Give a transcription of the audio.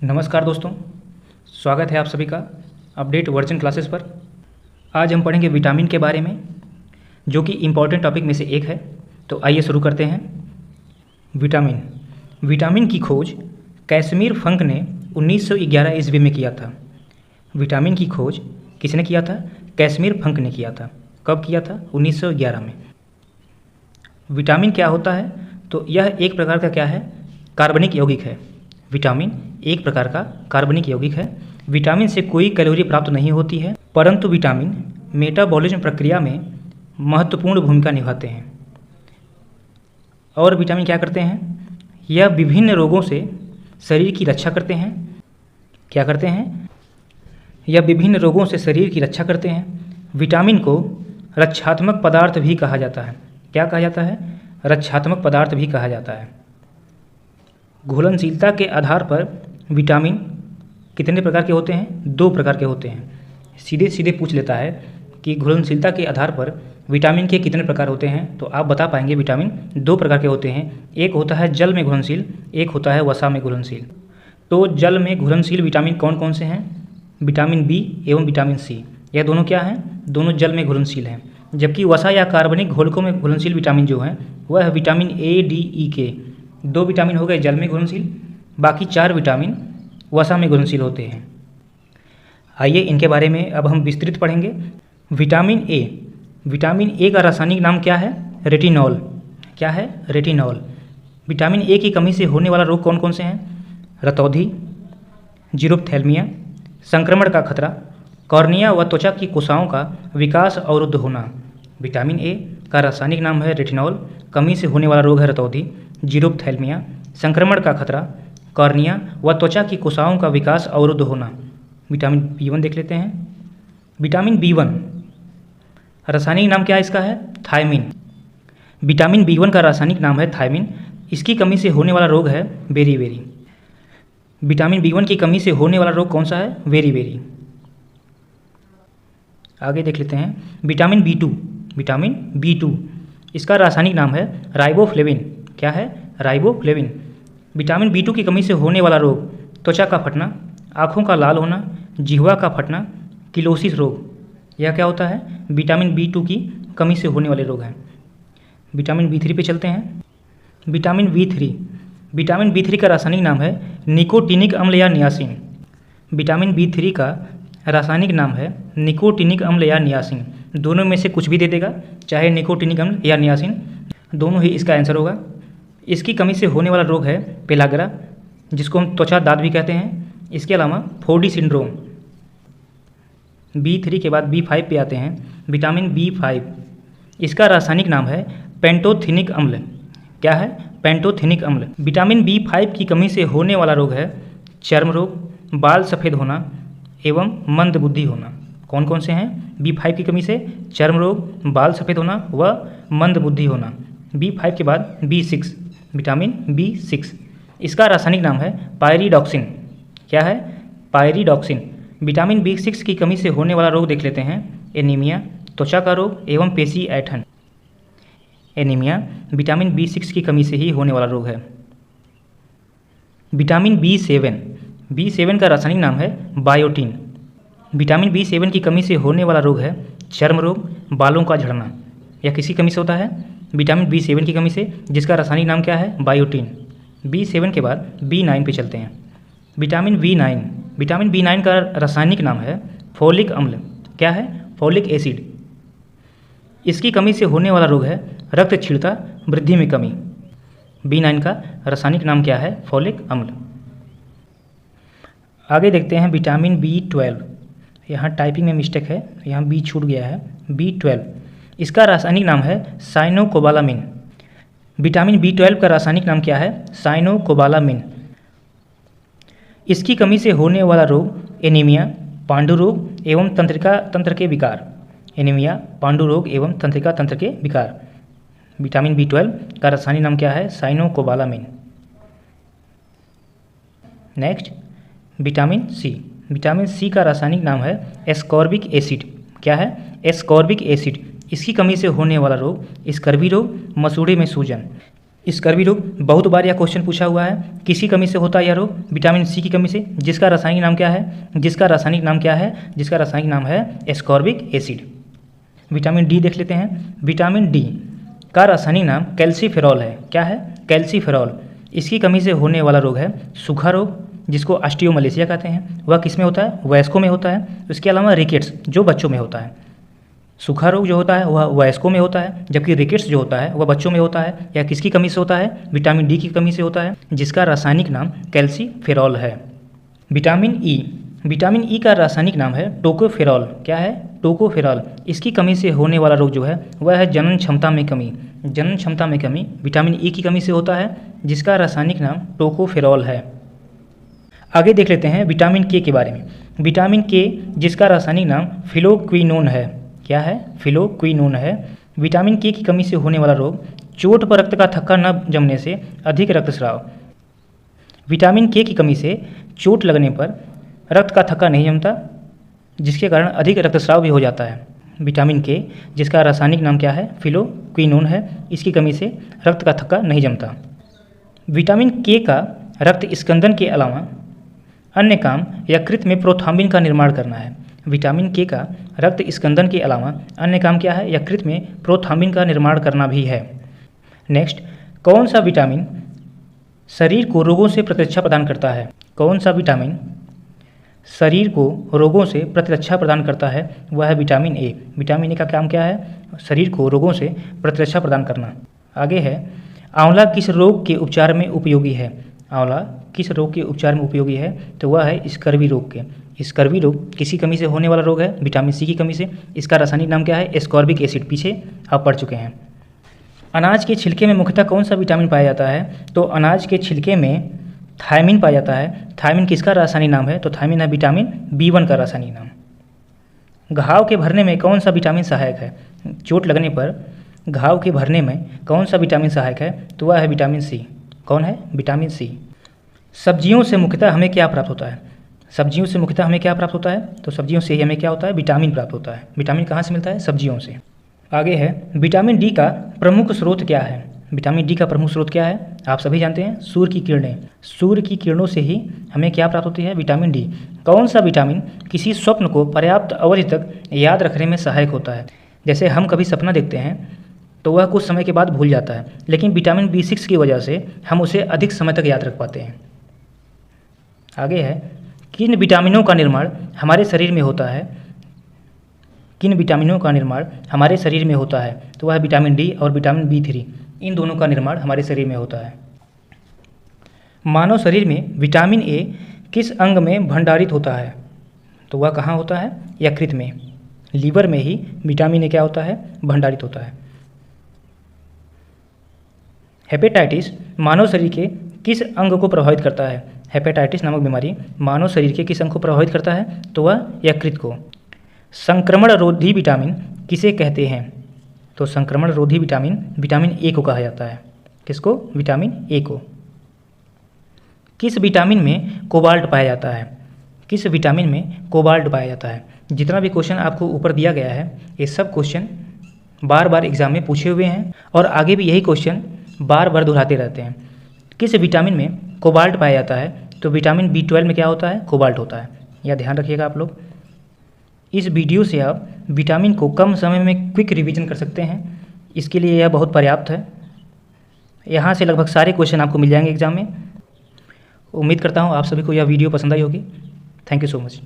नमस्कार दोस्तों, स्वागत है आप सभी का अपडेट वर्जन क्लासेस पर। आज हम पढ़ेंगे विटामिन के बारे में, जो कि इम्पॉर्टेंट टॉपिक में से एक है। तो आइए शुरू करते हैं। विटामिन की खोज कैसमीर फंक ने 1911 ईस्वी में किया था। विटामिन की खोज किसने किया था? कैसमीर फंक ने किया था। कब किया था? 1911 में। विटामिन क्या होता है? तो यह एक प्रकार का क्या है? कार्बनिक यौगिक है। विटामिन एक प्रकार का कार्बनिक यौगिक है। विटामिन से कोई कैलोरी प्राप्त नहीं होती है, परंतु विटामिन मेटाबॉलिज्म प्रक्रिया में महत्वपूर्ण भूमिका निभाते हैं। और विटामिन क्या करते हैं? यह विभिन्न रोगों से शरीर की रक्षा करते हैं। क्या करते हैं? यह विभिन्न रोगों से शरीर की रक्षा करते हैं। विटामिन को रक्षात्मक पदार्थ भी कहा जाता है। क्या कहा जाता है? रक्षात्मक पदार्थ भी कहा जाता है। घुलनशीलता के आधार पर विटामिन कितने प्रकार के होते हैं? 2 प्रकार के होते हैं। सीधे सीधे पूछ लेता है कि घुलनशीलता के आधार पर विटामिन के कितने प्रकार होते हैं, तो आप बता पाएंगे विटामिन 2 प्रकार के होते हैं। एक होता है जल में घुलनशील, एक होता है वसा में घुलनशील। तो जल में घुलनशील विटामिन कौन कौन से हैं? विटामिन बी एवं विटामिन सी, यह दोनों क्या हैं? दोनों जल में घुलनशील हैं। जबकि वसा या कार्बनिक घोलकों में घुलनशील विटामिन जो हैं वह है विटामिन ए, डी, ई, के। 2 विटामिन हो गए जल में घुलनशील, बाकी 4 विटामिन वसा में घुलनशील होते हैं। आइए इनके बारे में अब हम विस्तृत पढ़ेंगे। विटामिन ए का रासायनिक नाम क्या है? रेटिनॉल। क्या है? रेटिनॉल। विटामिन ए की कमी से होने वाला रोग कौन कौन से हैं? रतौंधी, जीरोप्थेल्मिया, संक्रमण का खतरा, कॉर्निया व त्वचा की कोशिकाओं का विकास अवरुद्ध होना। विटामिन ए का रासायनिक नाम है रेटिनॉल। कमी से होने वाला रोग है रतौंधी, जीरोप्थेल्मिया, संक्रमण का खतरा, कॉर्निया व त्वचा की कोशिकाओं का विकास अवरुद्ध होना। विटामिन बी1 देख लेते हैं। विटामिन बी1 रासायनिक नाम क्या इसका है? थायमिन। विटामिन बी1 का रासायनिक नाम है थायमिन। इसकी कमी से होने वाला रोग है बेरीबेरी। विटामिन बी1 की कमी से होने वाला रोग कौन सा है? बेरीबेरी। आगे देख लेते हैं विटामिन बी2। इसका रासायनिक नाम है राइबोफ्लेविन। क्या है? राइबोफ्लेविन। विटामिन बी2 की कमी से होने वाला रोग त्वचा का फटना, आँखों का लाल होना, जिह्वा का फटना, किलोसिस रोग। यह क्या होता है? विटामिन बी2 की कमी से होने वाले रोग हैं। विटामिन बी3 पे चलते हैं। विटामिन बी3 का रासायनिक नाम है निकोटीनिक अम्ल या नियासिन। विटामिन बी3 का रासायनिक नाम है निकोटीनिक अम्ल या नियासिन। दोनों में से कुछ भी दे देगा, चाहे निकोटीनिक अम्ल या नियासिन, दोनों ही इसका आंसर होगा। इसकी कमी से होने वाला रोग है पेलाग्रा, जिसको हम त्वचा दाद भी कहते हैं। इसके अलावा फोडी सिंड्रोम। बी3 के बाद बी5 पे आते हैं। विटामिन बी5, इसका रासायनिक नाम है पेंटोथेनिक अम्ल। क्या है? पेंटोथेनिक अम्ल। विटामिन बी5 की कमी से होने वाला रोग है चर्म रोग, बाल सफ़ेद होना एवं मंद बुद्धि होना। कौन कौन से हैं? बी5 की कमी से चर्म रोग, बाल सफ़ेद होना व मंद बुद्धि होना। बी5 के बाद बी6, विटामिन बी6, इसका रासायनिक नाम है पायरिडॉक्सिन। क्या है? पायरिडॉक्सिन। विटामिन बी6 की कमी से होने वाला रोग देख लेते हैं एनीमिया, त्वचा का रोग एवं पेशी ऐंठन। एनीमिया विटामिन बी6 की कमी से ही होने वाला रोग है। विटामिन बी7 का रासायनिक नाम है बायोटीन। विटामिन बी7 की कमी से होने वाला रोग है चर्म रोग, बालों का झड़ना। यह किसी कमी से होता है? विटामिन बी7 की कमी से, जिसका रासायनिक नाम क्या है? बायोटीन। बी7 के बाद बी9 पे चलते हैं। विटामिन बी9 का रासायनिक नाम है फोलिक अम्ल। क्या है? Folic acid. इसकी कमी से होने वाला रोग है रक्त क्षीणता, वृद्धि में कमी। बी9 का रासायनिक नाम क्या है? फोलिक अम्ल। आगे देखते हैं विटामिन बी12। यहाँ टाइपिंग में मिस्टेक है, यहाँ बी छूट गया है। बी12, इसका रासायनिक नाम है साइनोकोबालामिन। विटामिन बी12 का रासायनिक नाम क्या है? साइनोकोबालामिन। इसकी कमी से होने वाला रोग एनीमिया, पांडु रोग एवं तंत्रिका तंत्र के विकार। एनीमिया, पांडु रोग एवं तंत्रिका तंत्र के विकार। विटामिन बी12 का रासायनिक नाम क्या है? साइनोकोबालामिन। नेक्स्ट विटामिन सी का रासायनिक नाम है एस्कॉर्बिक एसिड। क्या है? Ascorbic acid. इसकी कमी से होने वाला रोग स्कर्वी रोग, मसूड़े में सूजन। स्कर्वी रोग बहुत बार यह क्वेश्चन पूछा हुआ है, किसकी कमी से होता है यह रोग? विटामिन सी की कमी से, जिसका रासायनिक नाम क्या है? जिसका रासायनिक नाम है एस्कॉर्बिक एसिड। विटामिन डी देख लेते हैं। विटामिन डी का रासायनिक नाम कैल्सीफेरॉल है। क्या है? कैल्सीफेरॉल। इसकी कमी से होने वाला रोग है सूखा रोग, जिसको ऑस्टियोमलेशिया कहते हैं। वह किस में होता है? वयस्कों में होता है। इसके अलावा रिकेट्स जो बच्चों में होता है। सूखा रोग जो होता है वह वयस्कों में होता है, जबकि रिकेट्स जो होता है वह बच्चों में होता है। यह किसकी कमी से होता है? विटामिन डी की कमी से होता है, जिसका रासायनिक नाम कैल्सीफेरॉल है। विटामिन ई का रासायनिक नाम है टोकोफेरॉल। क्या है? टोकोफेरॉल। इसकी कमी से होने वाला रोग जो है वह है जनन क्षमता में कमी। जनन क्षमता में कमी विटामिन ई की कमी से होता है, जिसका रासायनिक नाम टोकोफेरॉल है। आगे देख लेते हैं विटामिन के बारे में। विटामिन के जिसका रासायनिक नाम फिलोक्विनोन है। क्या है? फिलोक्विनोन है। विटामिन के की कमी से होने वाला रोग चोट पर रक्त का थक्का न जमने से अधिक रक्तस्राव। विटामिन के की कमी से चोट लगने पर रक्त का थक्का नहीं जमता, जिसके कारण अधिक रक्तस्राव भी हो जाता है। विटामिन के जिसका रासायनिक नाम क्या है? फिलोक्विनोन है। इसकी कमी से रक्त का थक्का नहीं जमता। विटामिन के का रक्त स्कंदन के अलावा अन्य काम यकृत में प्रोथ्राम्बिन का निर्माण करना है। विटामिन के का रक्त स्कंदन के अलावा अन्य काम क्या है? यकृत में प्रोथ्राम्बिन का निर्माण करना भी है। नेक्स्ट, कौन सा विटामिन शरीर को रोगों से प्रतिरक्षा प्रदान करता है? कौन सा विटामिन शरीर को रोगों से प्रतिरक्षा प्रदान करता है? वह है विटामिन ए। विटामिन ए का काम क्या है? शरीर को रोगों से प्रतिरक्षा प्रदान करना। आगे है, आंवला किस रोग के उपचार में उपयोगी है? आंवला किस रोग के उपचार में उपयोगी है? तो वह है स्कर्वी रोग के। स्कर्वी रोग किसी कमी से होने वाला रोग है? विटामिन सी की कमी से। इसका रासायनिक नाम क्या है? Ascorbic acid. पीछे आप पढ़ चुके हैं। अनाज के छिलके में मुख्यतः कौन सा विटामिन पाया जाता है? तो अनाज के छिलके में थायमिन पाया जाता है। थायमिन किसका रासायनिक नाम है? तो थायमिन है विटामिन B1 का रासायनिक नाम। घाव के भरने में कौन सा विटामिन सहायक है? चोट लगने पर घाव के भरने में कौन सा विटामिन सहायक है? तो वह है विटामिन सी। कौन है? Vitamin C. सब्जियों से मुख्यतः हमें क्या प्राप्त होता है? सब्जियों से मुख्यतः हमें क्या प्राप्त होता है? तो सब्जियों से ही हमें क्या होता है? विटामिन प्राप्त होता है। विटामिन कहाँ से मिलता है? सब्जियों से। आगे है, विटामिन डी का प्रमुख स्रोत क्या है? विटामिन डी का प्रमुख स्रोत क्या है? आप सभी जानते हैं, सूर्य की किरणें। सूर्य की किरणों से ही हमें क्या प्राप्त होती है? Vitamin D. कौन सा विटामिन किसी स्वप्न को पर्याप्त अवधि तक याद रखने में सहायक होता है? जैसे हम कभी सपना देखते हैं तो वह कुछ समय के बाद भूल जाता है, लेकिन विटामिन B6 की वजह से हम उसे अधिक समय तक याद रख पाते हैं। आगे है, किन विटामिनों का निर्माण हमारे शरीर में होता है? किन विटामिनों का निर्माण हमारे शरीर में होता है? तो वह विटामिन डी और विटामिन B3। इन दोनों का निर्माण हमारे शरीर में होता है। मानव शरीर में विटामिन ए किस अंग में भंडारित होता है? तो वह कहाँ होता है? यकृत में। लीवर में ही विटामिन ए क्या होता है? भंडारित होता है। हेपेटाइटिस मानव शरीर के किस अंग को प्रभावित करता है? हेपेटाइटिस नामक बीमारी मानव शरीर के किस अंग को प्रभावित करता है? तो वह यकृत को। संक्रमण रोधी विटामिन किसे कहते हैं? तो संक्रमण रोधी विटामिन विटामिन ए को कहा जाता है। किसको? विटामिन ए को। किस विटामिन में कोबाल्ट पाया जाता है? किस विटामिन में कोबाल्ट पाया जाता है? जितना भी क्वेश्चन आपको ऊपर दिया गया है, ये सब क्वेश्चन बार बार एग्जाम में पूछे हुए हैं और आगे भी यही क्वेश्चन बार बार दोहराते रहते हैं। किस विटामिन में कोबाल्ट पाया जाता है? तो विटामिन B12 में क्या होता है? कोबाल्ट होता है। यह ध्यान रखिएगा आप लोग। इस वीडियो से आप विटामिन को कम समय में क्विक रिवीजन कर सकते हैं, इसके लिए यह बहुत पर्याप्त है। यहाँ से लगभग सारे क्वेश्चन आपको मिल जाएंगे एग्जाम में। उम्मीद करता हूँ आप सभी को यह वीडियो पसंद आई होगी। Thank you so much.